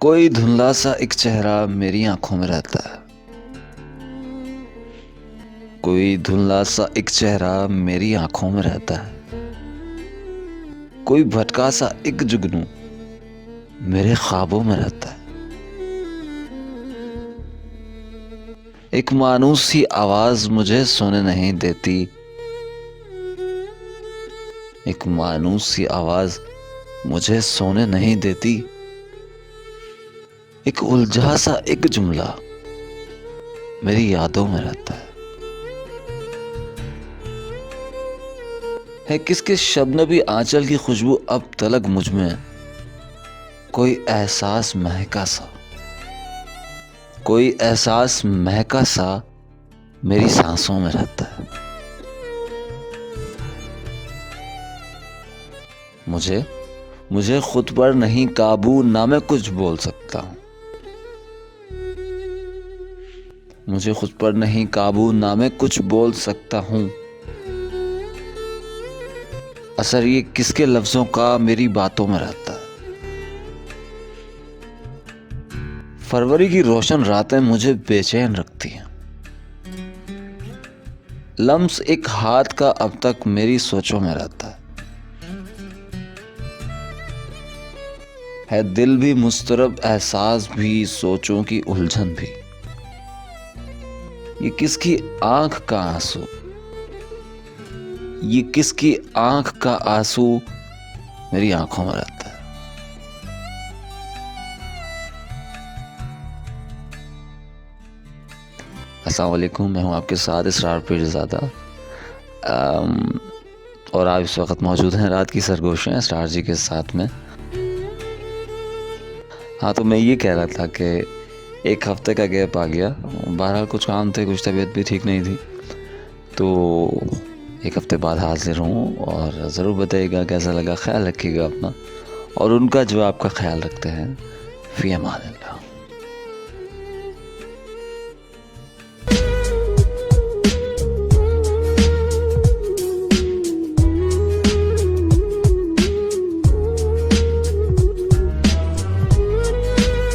कोई धुंधला सा एक चेहरा मेरी आंखों में रहता है। कोई धुंधला सा एक चेहरा मेरी आंखों में रहता है। कोई भटका सा एक जुगनू मेरे ख्वाबों में रहता है। एक मानूस सी आवाज मुझे सोने नहीं देती। एक मानूस सी आवाज मुझे सोने नहीं देती। एक उलझा सा एक जुमला मेरी यादों में रहता है किसके शबनबी आंचल की खुशबू अब तलक मुझ में। कोई एहसास महका सा, कोई एहसास महका सा मेरी सांसों में रहता है। मुझे खुद पर नहीं काबू, ना मैं कुछ बोल सकता हूं। मुझे खुद पर नहीं काबू, ना मैं कुछ बोल सकता हूं। असर ये किसके लफ्जों का मेरी बातों में रहता है। फरवरी की रोशन रातें मुझे बेचैन रखती हैं। लम्स एक हाथ का अब तक मेरी सोचों में रहता है दिल भी मुस्तरब, एहसास भी, सोचों की उलझन भी। ये किसकी आंख का आंसू, ये किसकी आंख का आंसू मेरी आंखों में रहता है। अस्सलाम वालेकुम, मैं हूं आपके साथ इसरार पीरज़ादा। और आप इस वक्त मौजूद हैं रात की सरगोशियां स्टार जी के साथ में। हाँ, तो मैं ये कह रहा था कि एक हफ्ते का गैप आ गया। बहरहाल कुछ काम थे, कुछ तबीयत भी ठीक नहीं थी, तो एक हफ्ते बाद हाजिर हूँ। और ज़रूर बताइएगा कैसा लगा। ख्याल रखिएगा अपना और उनका जो आपका ख्याल रखते हैं। फ़ी अमान अल्लाह।